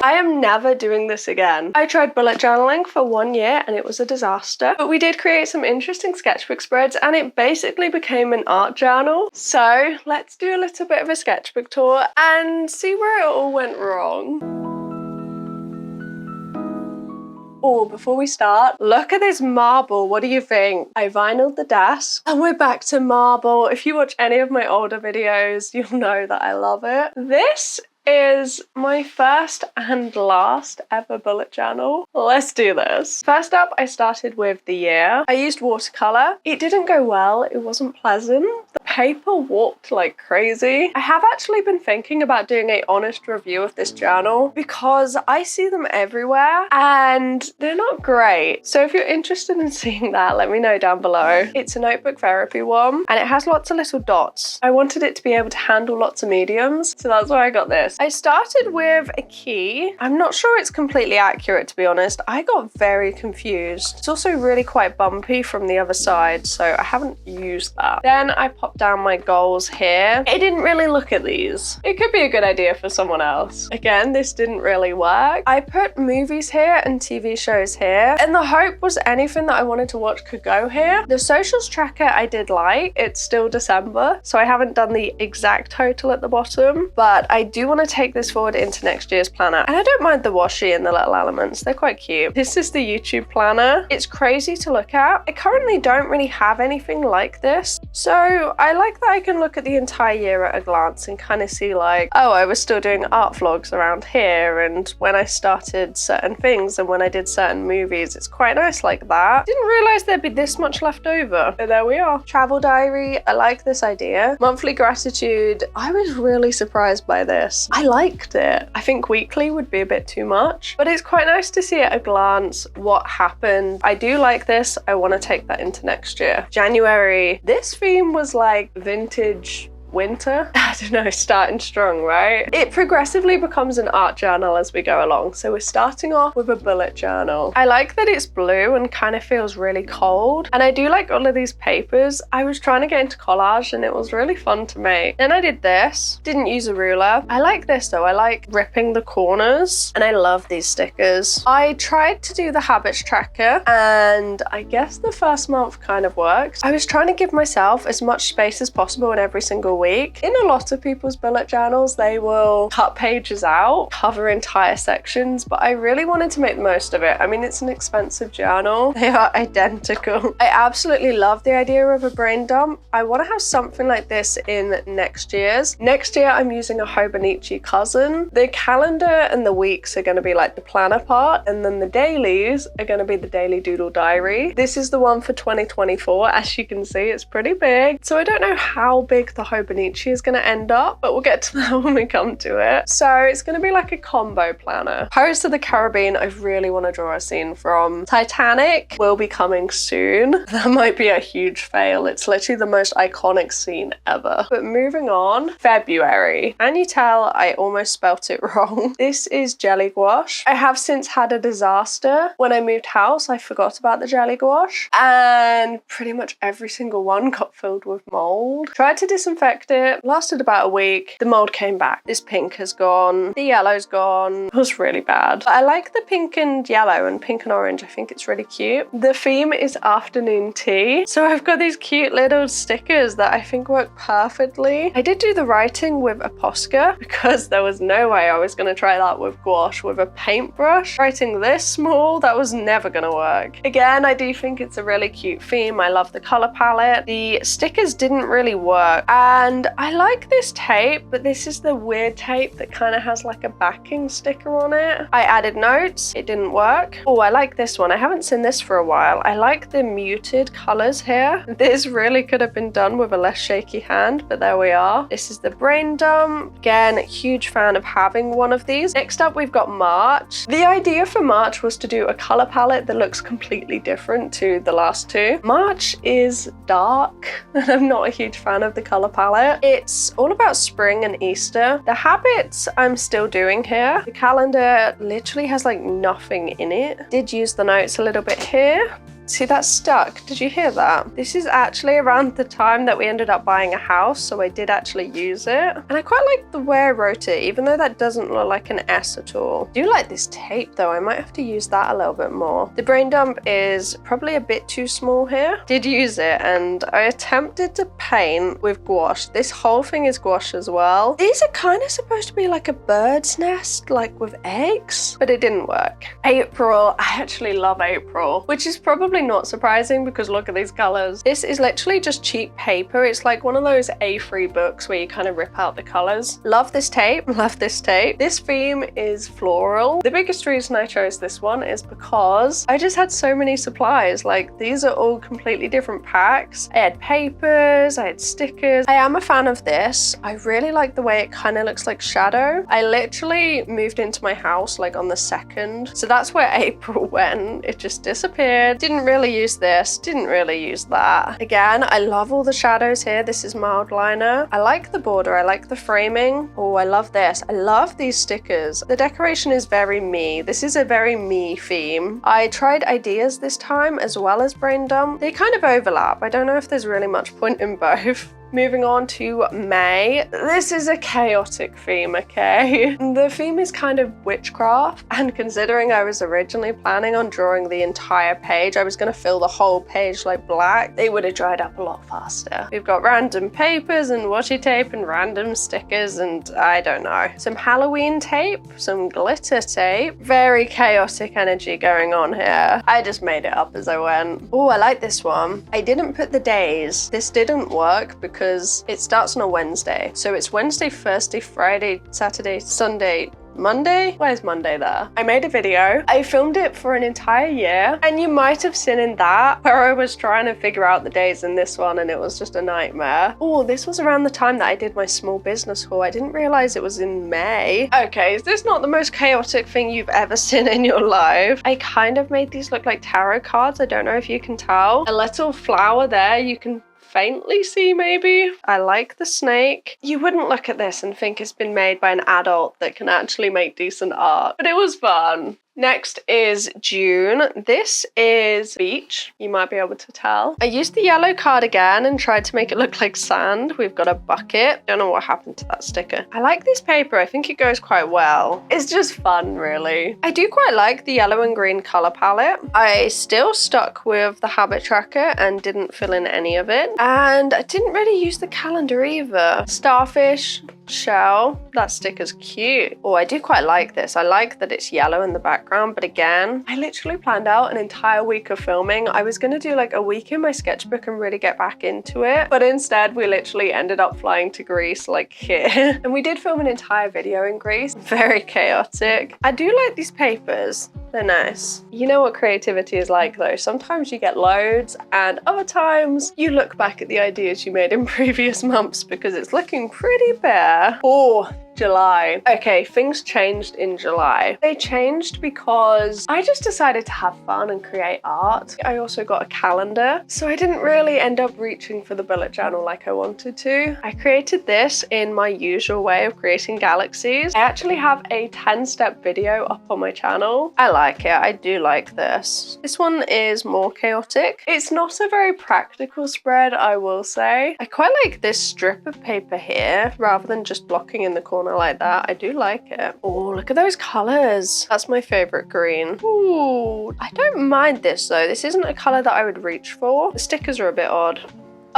I am never doing this again. I tried bullet journaling for 1 year and it was a disaster, but we did create some interesting sketchbook spreads and it basically became an art journal. So let's do a little bit of a sketchbook tour and see where it all went wrong. Oh, before we start, look at this marble. What do you think? I vinyled the desk and we're back to marble. If you watch any of my older videos, you'll know that I love it. This is my first and last ever bullet journal. Let's do this. First up, I started with the year. I used watercolor. It didn't go well. It wasn't pleasant. The paper warped like crazy. I have actually been thinking about doing an honest review of this journal because I see them everywhere and they're not great. So if you're interested in seeing that, let me know down below. It's a notebook therapy one and it has lots of little dots. I wanted it to be able to handle lots of mediums, so that's why I got this. I started with a key. I'm not sure it's completely accurate, to be honest. I got very confused. It's also really quite bumpy from the other side, so I haven't used that. Then I popped down my goals here. I didn't really look at these. It could be a good idea for someone else. Again, this didn't really work. I put movies here and TV shows here, and the hope was anything that I wanted to watch could go here. The socials tracker I did like. It's still December, so I haven't done the exact total at the bottom, but I do want to take this forward into next year's planner. And I don't mind the washi and the little elements. They're quite cute. This is the YouTube planner. It's crazy to look at. I currently don't really have anything like this. So I like that I can look at the entire year at a glance and kind of see like, oh, I was still doing art vlogs around here and when I started certain things and when I did certain movies. It's quite nice like that. Didn't realize there'd be this much left over. But there we are. Travel diary. I like this idea. Monthly gratitude. I was really surprised by this. I liked it. I think weekly would be a bit too much, but it's quite nice to see at a glance what happened. I do like this. I want to take that into next year. January. This theme was like vintage winter. I don't know, starting strong, right? It progressively becomes an art journal as we go along. So we're starting off with a bullet journal. I like that it's blue and kind of feels really cold. And I do like all of these papers. I was trying to get into collage and it was really fun to make. Then I did this. Didn't use a ruler. I like this though. I like ripping the corners and I love these stickers. I tried to do the habits tracker and I guess the first month kind of worked. I was trying to give myself as much space as possible in every single week. In a lot of people's bullet journals, they will cut pages out, cover entire sections, but I really wanted to make the most of it. I mean, it's an expensive journal. They are identical. I absolutely love the idea of a brain dump. I want to have something like this in next year's. Next year, I'm using a Hobonichi cousin. The calendar and the weeks are going to be like the planner part, and then the dailies are going to be the daily doodle diary. This is the one for 2024. As you can see, it's pretty big. So I don't know how big the Hobonichi is going to end up, but we'll get to that when we come to it. So it's going to be like a combo planner. Pirates of the Caribbean, I really want to draw a scene from. Titanic will be coming soon. That might be a huge fail. It's literally the most iconic scene ever. But moving on, February. Can you tell I almost spelt it wrong? This is jelly gouache. I have since had a disaster. When I moved house, I forgot about the jelly gouache and pretty much every single one got filled with mold. Tried to disinfect it, lasted about a week. The mold came back. This pink has gone. The yellow's gone. It was really bad. But I like the pink and yellow and pink and orange. I think it's really cute. The theme is afternoon tea. So I've got these cute little stickers that I think work perfectly. I did do the writing with a Posca because there was no way I was going to try that with gouache with a paintbrush. Writing this small, that was never going to work. Again, I do think it's a really cute theme. I love the color palette. The stickers didn't really work. And I like this tape, but this is the weird tape that kind of has like a backing sticker on it. I added notes. It didn't work. Oh, I like this one. I haven't seen this for a while. I like the muted colors here. This really could have been done with a less shaky hand, but there we are. This is the brain dump. Again, huge fan of having one of these. Next up, we've got March. The idea for March was to do a color palette that looks completely different to the last two. March is dark, and I'm not a huge fan of the color palette. It's all about spring and Easter. The habits I'm still doing here. The calendar literally has like nothing in it. Did use the notes a little bit here. See, that's stuck. Did you hear that? This is actually around the time that we ended up buying a house, so I did actually use it. And I quite like the way I wrote it, even though that doesn't look like an S at all. I do like this tape though. I might have to use that a little bit more. The brain dump is probably a bit too small here. Did use it, and I attempted to paint with gouache. This whole thing is gouache as well. These are kind of supposed to be like a bird's nest, like with eggs, but it didn't work. April, I actually love April, which is probably not surprising because look at these colors. This is literally just cheap paper. It's like one of those A3 books where you kind of rip out the colors. Love this tape, love this tape. This theme is floral. The biggest reason I chose this one is because I just had so many supplies. Like these are all completely different packs. I had papers, I had stickers. I am a fan of this. I really like the way it kind of looks like shadow. I literally moved into my house like on the 2nd. So that's where April went. It just disappeared. Didn't really use this, didn't really use that. Again, I love all the shadows here. This is mild liner. I like the border, I like the framing. Oh, I love this. I love these stickers. The decoration is very me. This is a very me theme. I tried ideas this time as well as brain dump. They kind of overlap. I don't know if there's really much point in both. Moving on to May. This is a chaotic theme, okay? The theme is kind of witchcraft, and considering I was originally planning on drawing the entire page, I was going to fill the whole page like black, they would have dried up a lot faster. We've got random papers and washi tape and random stickers and I don't know. Some Halloween tape, some glitter tape. Very chaotic energy going on here. I just made it up as I went. Oh, I like this one. I didn't put the days. This didn't work because it starts on a Wednesday. So it's Wednesday, Thursday, Friday, Saturday, Sunday, Monday? Where's Monday there? I made a video. I filmed it for an entire year, and you might have seen in that where I was trying to figure out the days in this one and it was just a nightmare. Oh, this was around the time that I did my small business haul. I didn't realize it was in May. Okay, is this not the most chaotic thing you've ever seen in your life? I kind of made these look like tarot cards. I don't know if you can tell. A little flower there, you can faintly see maybe. I like the snake. You wouldn't look at this and think it's been made by an adult that can actually make decent art, but it was fun. Next is June. This is beach, you might be able to tell. I used the yellow card again and tried to make it look like sand. We've got a bucket. Don't know what happened to that sticker. I like this paper. I think it goes quite well. It's just fun, really. I do quite like the yellow and green color palette. I still stuck with the habit tracker and didn't fill in any of it. And I didn't really use the calendar either. Starfish, shell, that sticker's cute. Oh, I do quite like this. I like that it's yellow in the background, but again, I literally planned out an entire week of filming. I was gonna do like a week in my sketchbook and really get back into it, but instead we literally ended up flying to Greece like here. And we did film an entire video in Greece. Very chaotic. I do like these papers. They're nice. You know what creativity is like though. Sometimes you get loads and other times you look back at the ideas you made in previous months because it's looking pretty bare. Oh, July. Okay, things changed in July. They changed because I just decided to have fun and create art. I also got a calendar, so I didn't really end up reaching for the bullet journal like I wanted to. I created this in my usual way of creating galaxies. I actually have a 10-step video up on my channel. I like it. I do like this. This one is more chaotic. It's not a very practical spread, I will say. I quite like this strip of paper here rather than just blocking in the corner like that. I do like it. Oh, look at those colors. That's my favorite green. Ooh, I don't mind this though. This isn't a color that I would reach for. The stickers are a bit odd.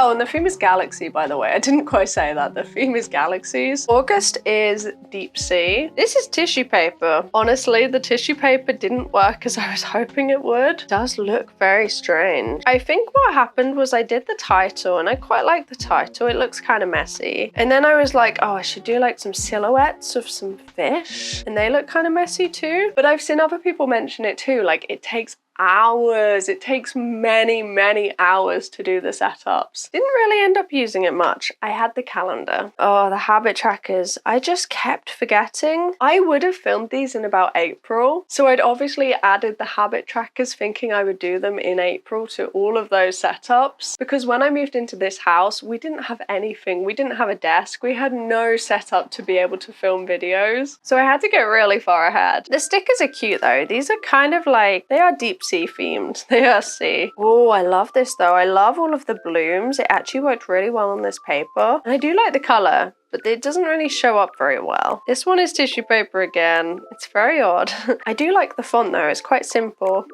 Oh, and the theme is galaxy, by the way. I didn't quite say that. The theme is galaxies. August is deep sea. This is tissue paper. Honestly, the tissue paper didn't work as I was hoping it would. It does look very strange. I think what happened was I did the title and I quite like the title. It looks kind of messy. And then I was like, oh, I should do like some silhouettes of some fish. And they look kind of messy too. But I've seen other people mention it too. Like it takes hours. It takes many hours to do the setups. Didn't really end up using it much. I had the calendar. Oh, the habit trackers. I just kept forgetting. I would have filmed these in about April. So I'd obviously added the habit trackers thinking I would do them in April to all of those setups. Because when I moved into this house, we didn't have anything. We didn't have a desk. We had no setup to be able to film videos. So I had to get really far ahead. The stickers are cute though. These are kind of like, they are deep sea themed. They are sea. Oh, I love this though. I love all of the blooms. It actually worked really well on this paper. And I do like the color, but it doesn't really show up very well. This one is tissue paper again. It's very odd. I do like the font though. It's quite simple.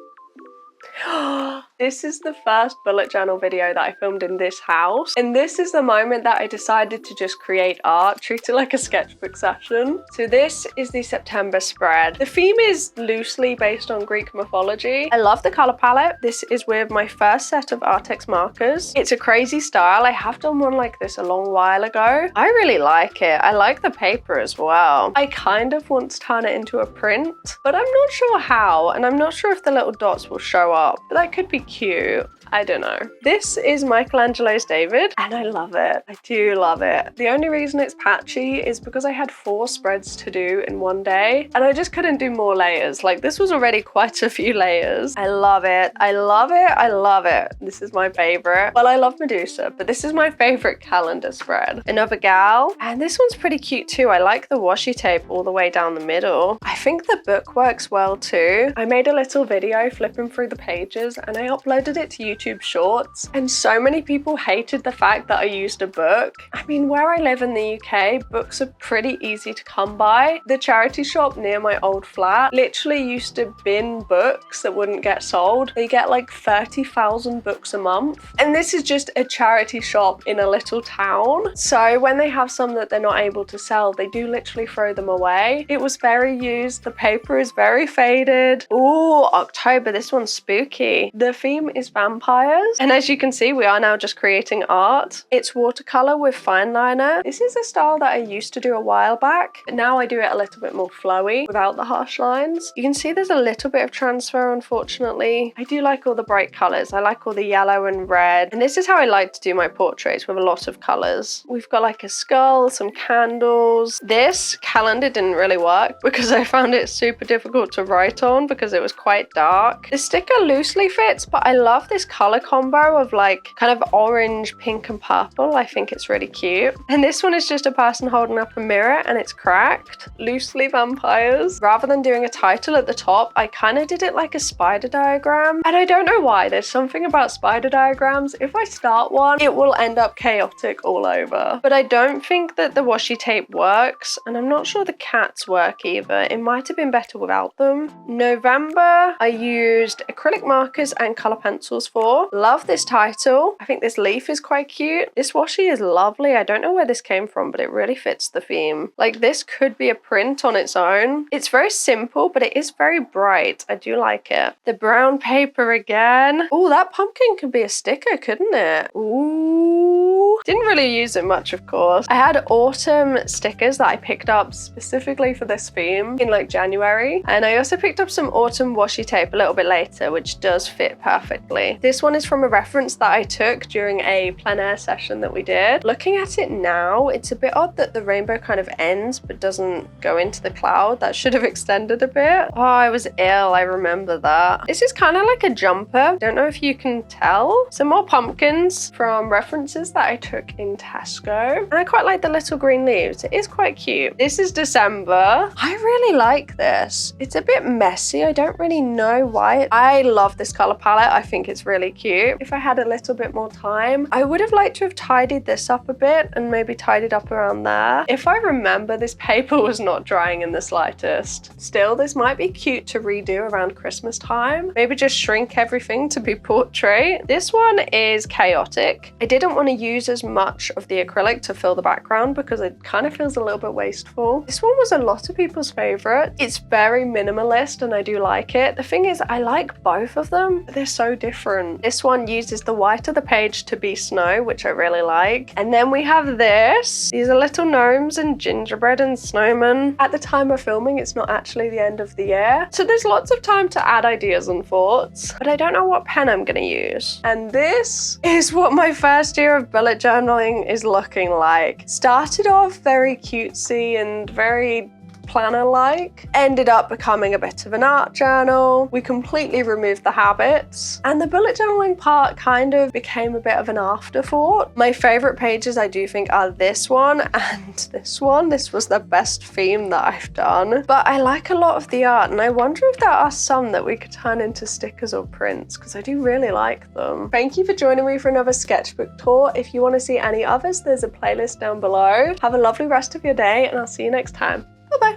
This is the first bullet journal video that I filmed in this house, and this is the moment that I decided to just create art, treat it like a sketchbook session. So this is the September spread. The theme is loosely based on Greek mythology. I love the color palette. This is with my first set of Artex markers. It's a crazy style. I have done one like this a long while ago. I really like it. I like the paper as well. I kind of want to turn it into a print, but I'm not sure how, and I'm not sure if the little dots will show up, but that could be cute. I don't know. This is Michelangelo's David, and I love it. I do love it. The only reason it's patchy is because I had 4 spreads to do in one day, and I just couldn't do more layers. Like, this was already quite a few layers. I love it. I love it. I love it. This is my favorite. Well, I love Medusa, but this is my favorite calendar spread. Another gal, and this one's pretty cute too. I like the washi tape all the way down the middle. I think the book works well too. I made a little video flipping through the pages, and I uploaded it to YouTube Shorts, and so many people hated the fact that I used a book. I mean, where I live in the UK, books are pretty easy to come by. The charity shop near my old flat literally used to bin books that wouldn't get sold. They get like 30,000 books a month, and this is just a charity shop in a little town. So when they have some that they're not able to sell, they do literally throw them away. It was very used. The paper is very faded. Ooh, October. This one's spooky. The theme is vampires. And as you can see, we are now just creating art. It's watercolor with fine liner. This is a style that I used to do a while back, but now I do it a little bit more flowy without the harsh lines. You can see there's a little bit of transfer, unfortunately. I do like all the bright colors. I like all the yellow and red. And this is how I like to do my portraits, with a lot of colors. We've got like a skull, some candles. This calendar didn't really work because I found it super difficult to write on because it was quite dark. The sticker loosely fits, but I love this color combo of like kind of orange, pink and purple. I think it's really cute. And this one is just a person holding up a mirror and it's cracked. Loosely vampires. Rather than doing a title at the top, I kind of did it like a spider diagram. And I don't know why. There's something about spider diagrams. If I start one, it will end up chaotic all over. But I don't think that the washi tape works, and I'm not sure the cats work either. It might have been better without them. November, I used acrylic markers and color pencils for. Love this title. I think this leaf is quite cute. This washi is lovely. I don't know where this came from, but it really fits the theme. Like, this could be a print on its own. It's very simple, but it is very bright. I do like it. The brown paper again. Oh, that pumpkin could be a sticker, couldn't it? Ooh. Didn't really use it much, of course. I had autumn stickers that I picked up specifically for this theme in like January. And I also picked up some autumn washi tape a little bit later, which does fit perfectly. This one is from a reference that I took during a plein air session that we did. Looking at it now, it's a bit odd that the rainbow kind of ends but doesn't go into the cloud. That should have extended a bit. Oh, I was ill. I remember that. This is kind of like a jumper. Don't know if you can tell. Some more pumpkins from references that I took in Tesco. And I quite like the little green leaves. It is quite cute. This is December. I really like this. It's a bit messy. I don't really know why. I love this color palette. I think it's really cute. If I had a little bit more time, I would have liked to have tidied this up a bit and maybe tidied up around there. If I remember, this paper was not drying in the slightest. Still, this might be cute to redo around Christmas time. Maybe just shrink everything to be portrait. This one is chaotic. I didn't want to use as much of the acrylic to fill the background because it kind of feels a little bit wasteful. This one was a lot of people's favorite. It's very minimalist and I do like it. The thing is, I like both of them, but they're so different. This one uses the white of the page to be snow, which I really like. And then we have this. These are little gnomes and gingerbread and snowmen. At the time of filming, it's not actually the end of the year, so there's lots of time to add ideas and thoughts, but I don't know what pen I'm gonna use. And this is what my first year of bullet journaling is looking like. Started off very cutesy and very planner-like. Ended up becoming a bit of an art journal. We completely removed the habits, and the bullet journaling part kind of became a bit of an afterthought. My favorite pages I do think are this one and this one. This was the best theme that I've done, but I like a lot of the art, and I wonder if there are some that we could turn into stickers or prints, because I do really like them. Thank you for joining me for another sketchbook tour. If you want to see any others, there's a playlist down below. Have a lovely rest of your day, and I'll see you next time.